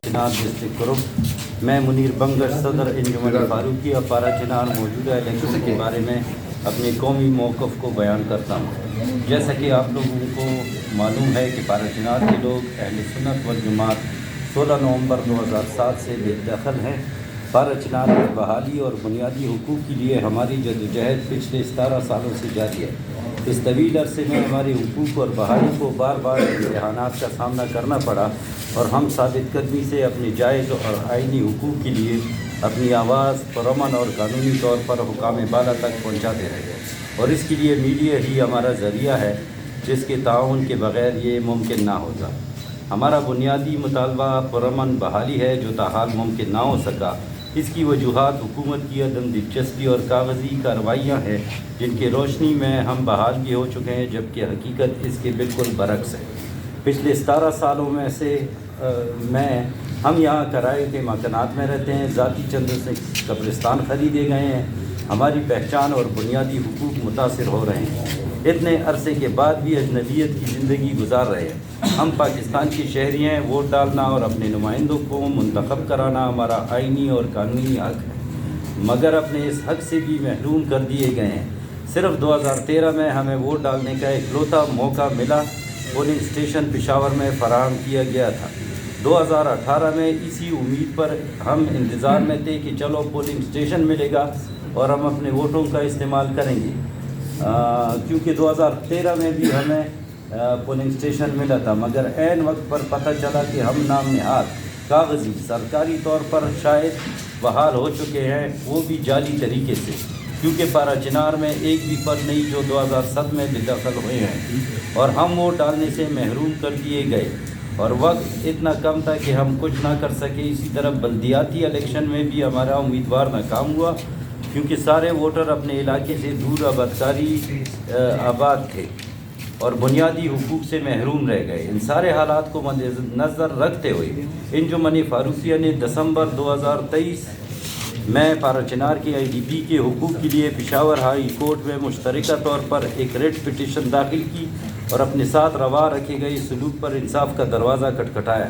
چنار district group, میں منیر بنگش صدر انجمن فاروقیہ پارا چنار موجودہ الیکشن کے بارے میں اپنے قومی موقف کو بیان کرتا ہوں۔ جیسا کہ آپ لوگوں کو معلوم ہے کہ پارا چنار کے لوگ اہل سنت والجماعت 16 نومبر 2007 سے بے دخل ہیں۔ پارا چنار کی بحالی اور بنیادی حقوق کے لیے ہماری جدوجہد پچھلے 17 سالوں سے جاری ہے۔ اس طویل عرصے میں ہمارے حقوق اور بحالی کو بار بار امتحانات کا سامنا کرنا پڑا اور ہم ثابت قدمی سے اپنے جائز اور آئینی حقوق کے لیے اپنی آواز پرامن اور قانونی طور پر حکام بالا تک پہنچاتے رہے، اور اس کے لیے میڈیا ہی ہمارا ذریعہ ہے جس کے تعاون کے بغیر یہ ممکن نہ ہوتا۔ ہمارا بنیادی مطالبہ پرامن بحالی ہے جو تاحال ممکن نہ ہو سکا۔ اس کی وجوہات حکومت کی عدم دلچسپی اور کاغذی کارروائیاں ہیں جن کی روشنی میں ہم بحال بھی ہو چکے ہیں، جبکہ حقیقت اس کے بالکل برعکس ہے۔ پچھلے 17 سالوں میں سے ہم یہاں کرائے کے مکانات میں رہتے ہیں، ذاتی چندوں سے قبرستان خریدے گئے ہیں، ہماری پہچان اور بنیادی حقوق متاثر ہو رہے ہیں۔ اتنے عرصے کے بعد بھی اجنبیت کی زندگی گزار رہے ہیں۔ ہم پاکستان کے شہری ہیں، ووٹ ڈالنا اور اپنے نمائندوں کو منتخب کرانا ہمارا آئینی اور قانونی حق ہے، مگر اپنے اس حق سے بھی محروم کر دیے گئے ہیں۔ صرف 2013 میں ہمیں ووٹ ڈالنے کا اکلوتا موقع ملا، پولنگ اسٹیشن پشاور میں فراہم کیا گیا تھا۔ 2018 میں اسی امید پر ہم انتظار میں تھے کہ چلو پولنگ اسٹیشن ملے گا اور ہم اپنے ووٹوں کا استعمال کریں گے، کیونکہ 2013 میں بھی ہمیں پولنگ اسٹیشن ملا تھا، مگر عین وقت پر پتہ چلا کہ ہم نام نہاد کاغذی سرکاری طور پر شاید بحال ہو چکے ہیں، وہ بھی جعلی طریقے سے، کیونکہ پارا چنار میں ایک بھی فرد نہیں جو 2007 میں بے دخل ہوئے ہیں، اور ہم ووٹ ڈالنے سے محروم کر دیے گئے اور وقت اتنا کم تھا کہ ہم کچھ نہ کر سکے۔ اسی طرح بلدیاتی الیکشن میں بھی ہمارا امیدوار ناکام ہوا، کیونکہ سارے ووٹر اپنے علاقے سے دور آباد تھے اور بنیادی حقوق سے محروم رہ گئے۔ ان سارے حالات کو مد نظر رکھتے ہوئے انجمن فاروقیہ نے دسمبر 2023 میں پارا چنار کے آئی ڈی پی کے حقوق کے لیے پشاور ہائی کورٹ میں مشترکہ طور پر ایک ریٹ پٹیشن داخل کی اور اپنے ساتھ روا رکھے گئے سلوک پر انصاف کا دروازہ کھٹکھٹایا،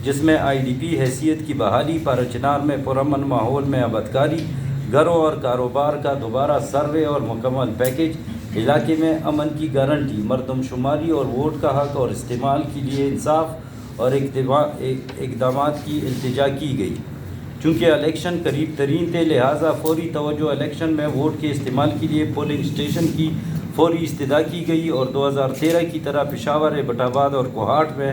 جس میں آئی ڈی پی حیثیت کی بحالی، پارا چنار میں پرامن ماحول میں آبادکاری، گھروں اور کاروبار کا دوبارہ سروے اور مکمل پیکیج، علاقے میں امن کی گارنٹی، مردم شماری اور ووٹ کا حق اور استعمال کے لیے انصاف اور اقدامات کی التجا کی گئی۔ چونکہ الیکشن قریب ترین تھے، لہٰذا فوری توجہ الیکشن میں ووٹ کے استعمال کے لیے پولنگ اسٹیشن کی فوری استدعا کی گئی اور 2013 کی طرح پشاور، ایبٹ آباد اور کوہاٹ میں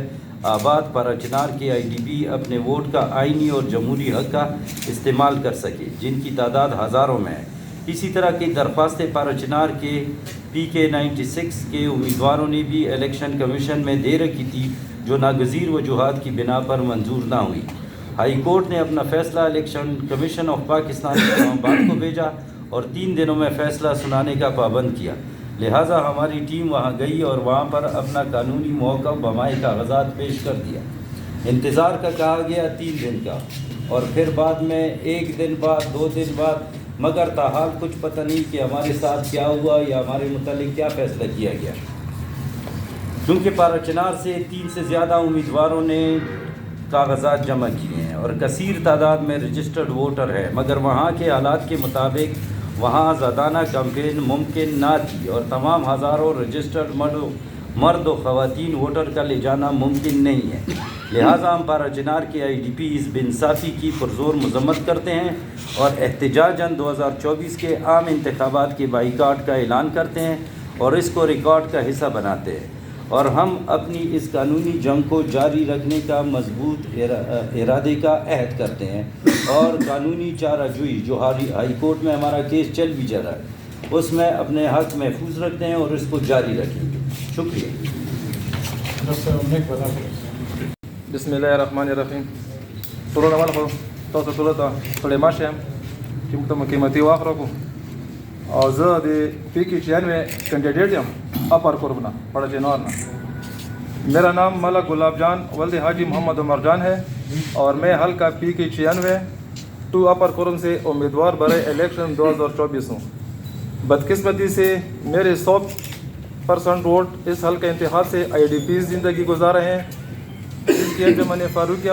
آباد پارا چنار کے آئی ڈی پی اپنے ووٹ کا آئینی اور جمہوری حق کا استعمال کر سکے، جن کی تعداد ہزاروں میں ہے۔ اسی طرح کی درخواستیں پارا چنار کے PK 96 کے امیدواروں نے بھی الیکشن کمیشن میں دے رکھی تھی، جو ناگزیر وجوہات کی بنا پر منظور نہ ہوئی۔ ہائی کورٹ نے اپنا فیصلہ الیکشن کمیشن آف پاکستان اسلام آباد کو بھیجا اور 3 دنوں میں فیصلہ سنانے کا پابند کیا، لہٰذا ہماری ٹیم وہاں گئی اور وہاں پر اپنا قانونی موقف بمائے کاغذات پیش کر دیا۔ انتظار کا کہا گیا 3 دن کا، اور پھر بعد میں 1 دن بعد 2 دن بعد، مگر تاحال کچھ پتہ نہیں کہ ہمارے ساتھ کیا ہوا یا ہمارے متعلق کیا فیصلہ کیا گیا، کیونکہ پارا چنار سے 3 سے زیادہ امیدواروں نے کاغذات جمع کیے ہیں اور کثیر تعداد میں رجسٹرڈ ووٹر ہیں، مگر وہاں کے حالات کے مطابق وہاں آزادانہ کیمپین ممکن نہ تھی اور تمام ہزاروں رجسٹرڈ مرد و خواتین ووٹر کا لے جانا ممکن نہیں ہے۔ لہٰذا ہم پارا چنار کے آئی ڈی پی اس بے انصافی کی پرزور مذمت کرتے ہیں اور احتجاجاً 2024 کے عام انتخابات کے بائیکاٹ کا اعلان کرتے ہیں اور اس کو ریکارڈ کا حصہ بناتے ہیں، اور ہم اپنی اس قانونی جنگ کو جاری رکھنے کا مضبوط ارادے کا عہد کرتے ہیں اور قانونی چارہ جوئی جو ہائی کورٹ میں ہمارا کیس چل بھی جا رہا ہے، اس میں اپنے حق محفوظ رکھتے ہیں اور اس کو جاری رکھیں گے۔ شکریہ۔ بسم الله الرحمن الرحیم. ټولو اول خو تاسو ټولو ته ستړی مه شئ چې موږ ته مو قیمتي وخت راکړو، او زه د PK 96 کینډیډیټ یم اپر کورب نه، پڑا چنار نه۔ میرا نام ملک گلاب جان ولد حاجی محمد عمر جان ہے اور میں حلقہ PK 96 2 اپر کورب سے امیدوار برائے الیکشن 2024 ہوں۔ بدقسمتی سے میرے 100% ووٹ اس حلقہ انتخاب سے IDPs زندگی گزار رہے ہیں، جس کی انجمن فاروقیہ